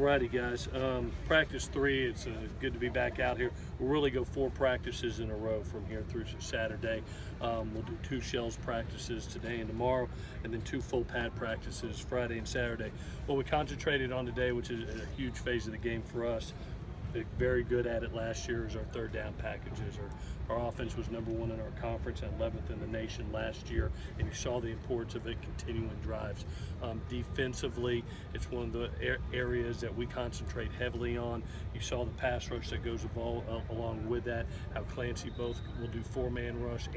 Alrighty, guys. Practice 3. It's good to be back out here. We'll really go 4 practices in a row from here through Saturday. We'll do 2 shells practices today and tomorrow, and then 2 full pad practices Friday and Saturday. What we concentrated on today, which is a huge phase of the game for us, very good at it last year, is our third down packages. Our offense was #1 in our conference and 11th in the nation last year, and you saw the importance of it continuing drives. Defensively, it's one of the areas that we concentrate heavily on. You saw the pass rush that goes along with that, how Clancy both will do 4-man rush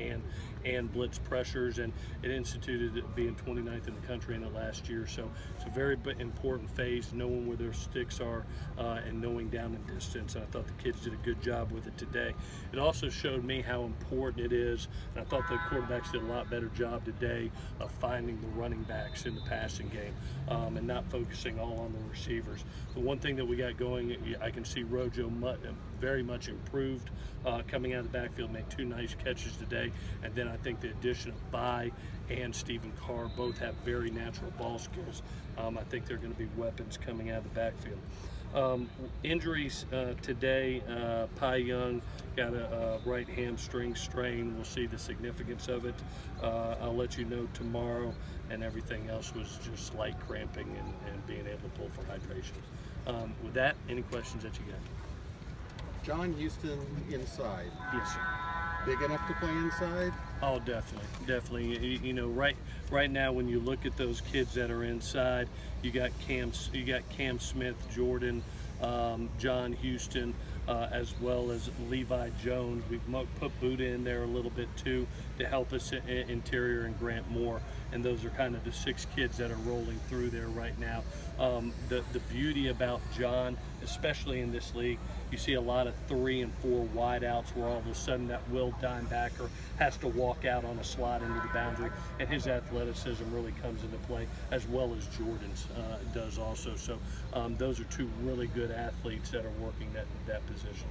and blitz pressures, and it instituted it being 29th in the country in it last year. So it's a very important phase, knowing where their sticks are and knowing down and distance. And I thought the kids did a good job with it today. It also showed me how important it is, and I thought the quarterbacks did a lot better job today of finding the running backs in the passing game and not focusing all on the receivers. The one thing that we got going, I can see Rojo very much improved coming out of the backfield, made 2 nice catches today, and then I think the addition of Bai and Stephen Carr both have very natural ball skills. I think they're going to be weapons coming out of the backfield. Injuries today, Pai Young got a right hamstring strain. We'll see the significance of it. I'll let you know tomorrow, and everything else was just slight cramping and being able to pull for hydration. With that, any questions that you got? John Houston inside. Yes, sir. Big enough to play inside? Oh, definitely. You know, right now when you look at those kids that are inside, you got Cam Smith, Jordan, John Houston, as well as Levi Jones. We've put Buddha in there a little bit too to help us interior, and Grant Moore, and those are kind of the 6 kids that are rolling through there right now. The beauty about John, especially in this league, you see a lot of 3 and 4 wideouts where all of a sudden that Will Dimebacker has to walk out on a slot into the boundary, and his athleticism really comes into play, as well as Jordan's does also. So those are 2 really good athletes that are working that position.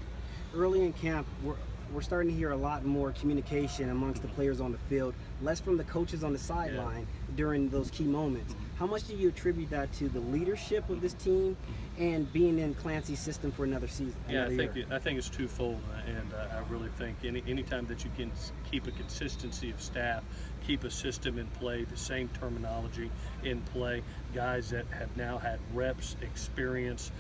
Early in camp, we're starting to hear a lot more communication amongst the players on the field, less from the coaches on the sideline during those key moments. How much do you attribute that to the leadership of this team and being in Clancy's system for another season? Yeah, I think it's twofold, and I really think anytime that you can keep a consistency of staff, keep a system in play, the same terminology in play, guys that have now had reps, experience,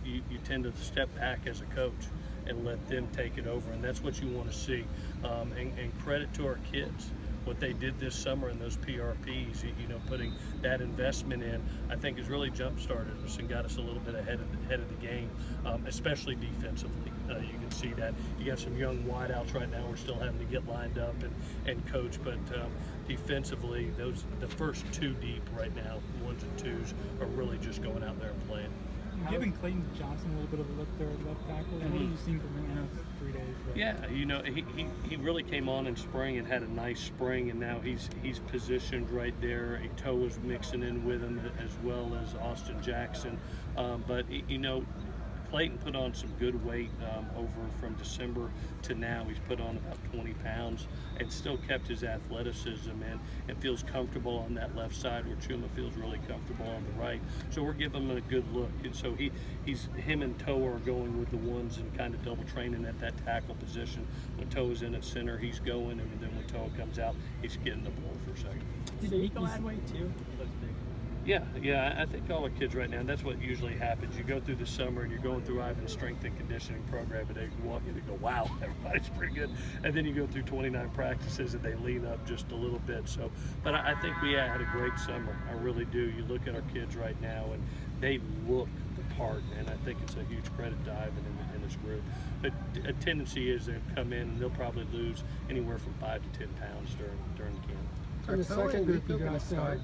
you tend to step back as a coach and let them take it over, and that's what you want to see. And credit to our kids, what they did this summer in those PRPs, you know, putting that investment in, I think has really jump-started us and got us a little bit ahead of the game, especially defensively. You can see that. You got some young wideouts right now. We're still having to get lined up and coach, but defensively, the first 2 deep right now, 1s and 2s, are really just going out there and playing. Giving Clayton Johnson a little bit of a look there at left tackle. What have you seen from him? I know it's 3 days. But. Yeah, you know, he really came on in spring and had a nice spring, and now he's positioned right there. Ito was mixing in with him, as well as Austin Jackson. But you know, Clayton put on some good weight over from December to now. He's put on about 20 pounds and still kept his athleticism and feels comfortable on that left side, where Chuma feels really comfortable on the right. So we're giving him a good look. And so him and Toa are going with the ones and kind of double training at that tackle position. When Toa's in at center, he's going, and then when Toa comes out, he's getting the ball for a second. Did Nico add weight too? Yeah, I think all the kids right now, and that's what usually happens. You go through the summer and you're going through Ivan's strength and conditioning program, and they walk in and go, wow, everybody's pretty good. And then you go through 29 practices and they lean up just a little bit. So, but I think we had a great summer. I really do. You look at our kids right now and they look the part, and I think it's a huge credit to Ivan in this group. But a tendency is they'll come in and they'll probably lose anywhere from 5 to 10 pounds during the camp. Are the second group you going to start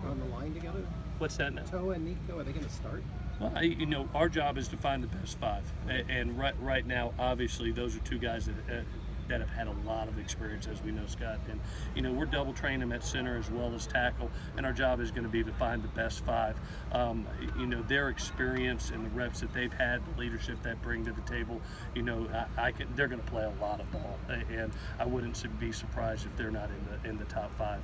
on the line together? What's that now? Toa and Nico, are they going to start? Well, you know, our job is to find the best 5, and right now, obviously, those are 2 guys that that have had a lot of experience, as we know, Scott. And you know, we're double training them at center as well as tackle, and our job is going to be to find the best 5. You know, their experience and the reps that they've had, the leadership that bring to the table, you know, they're going to play a lot of ball, and I wouldn't be surprised if they're not in the top 5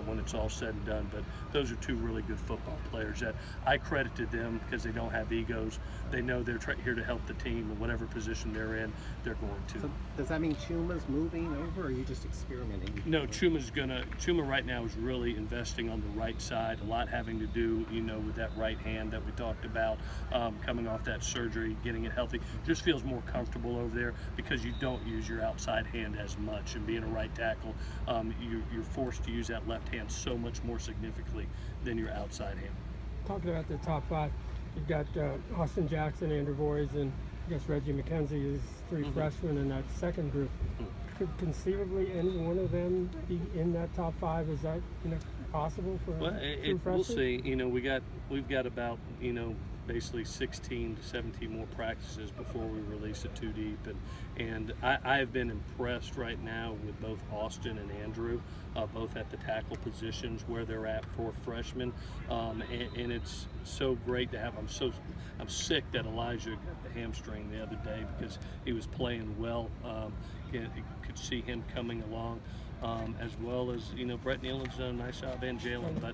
when it's all said and done. But those are 2 really good football players that I credit to them because they don't have egos. They know they're here to help the team, and whatever position they're in, they're going to. So does that mean Chuma's moving over, or are you just experimenting? No, Chuma right now is really investing on the right side. A lot having to do, you know, with that right hand that we talked about, coming off that surgery, getting it healthy. Just feels more comfortable over there because you don't use your outside hand as much. And being a right tackle, you're forced to use that left hand so much more significantly than your outside hand. Talking about the top 5, you've got Austin Jackson, Andrew Boys, and I guess Reggie McKenzie is 3 freshmen in that second group. Could conceivably any one of them be in that top 5? Is that, you know, possible for we'll see. You know, we've got about, you know, basically 16 to 17 more practices before we release it 2 deep, and I have been impressed right now with both Austin and Andrew, both at the tackle positions where they're at for freshmen, and it's so great to have. I'm sick that Elijah got the hamstring the other day because he was playing well. You could see him coming along. As well as, you know, Brett Nealon's done a nice job, and Jalen, but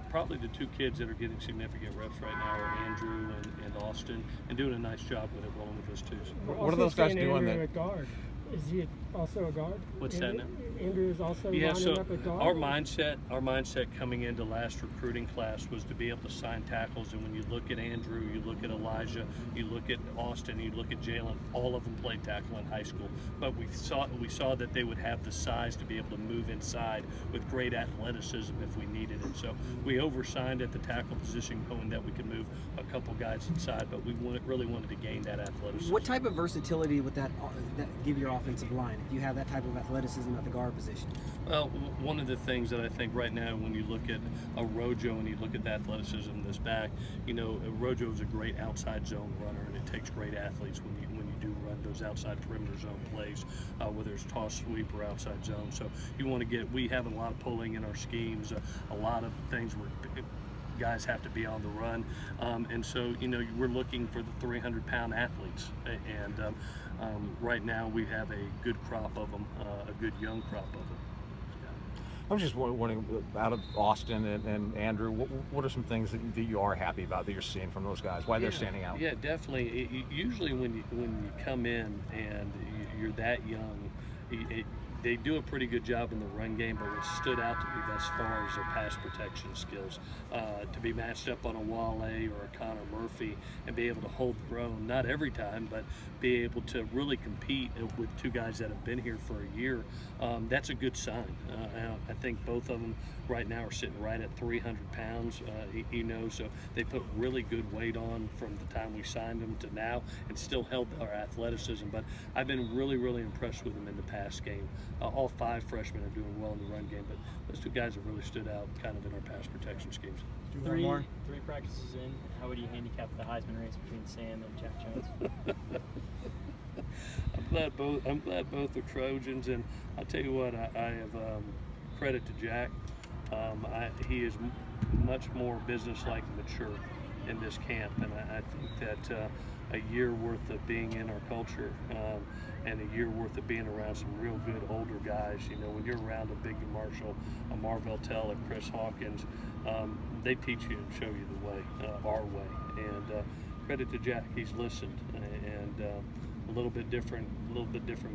probably the 2 kids that are getting significant reps right now are Andrew and Austin, and doing a nice job with it, rolling with those 2s. What are those guys doing there? At guard. Is he also a guard? What's that now? Andrew is also so up at guard? our mindset coming into last recruiting class was to be able to sign tackles, and when you look at Andrew, you look at Elijah, you look at Austin, you look at Jalen, all of them played tackle in high school, but we saw that they would have the size to be able to move inside with great athleticism if we needed it. So we oversigned at the tackle position, knowing that we could move a couple guys inside, but we really wanted to gain that athleticism. What type of versatility would that give your offensive line if you have that type of athleticism at the guard position? Well, one of the things that I think right now, when you look at a Rojo and you look at the athleticism in this back, you know, Rojo is a great outside zone runner, and it takes great athletes when you do run those outside perimeter zone plays, whether it's toss, sweep, or outside zone. So you want to we have a lot of pulling in our schemes, a lot of things where guys have to be on the run, and so, you know, we're looking for the 300-pound athletes, and right now we have a good crop of them, a good young crop of them. I'm just wondering, out of Austin and Andrew, what are some things that you are happy about that you're seeing from those guys? Why they're standing out? Yeah, definitely. Usually when you come in and you're that young, they do a pretty good job in the run game, but what stood out to me thus far is their pass protection skills. To be matched up on a Wale or a Connor Murphy and be able to hold their own, not every time, but be able to really compete with 2 guys that have been here for a year, that's a good sign. I think both of them right now are sitting right at 300 pounds, you know, so they put really good weight on from the time we signed them to now, and still held our athleticism. But I've been really, really impressed with them in the pass game. All 5 freshmen are doing well in the run game, but those 2 guys have really stood out kind of in our pass protection schemes. Three practices in, how would you handicap the Heisman race between Sam and Jack Jones? I'm glad both are Trojans, and I'll tell you what, I have credit to Jack. He is much more business-like and mature in this camp, and I think that a year worth of being in our culture, and a year worth of being around some real good older guys. You know, when you're around a Biggie Marshall, a Marvell Tell, a Chris Hawkins, they teach you and show you the way, our way. And credit to Jack, he's listened, and a little bit different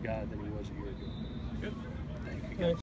guy than he was a year ago. Good. Thank you, guys.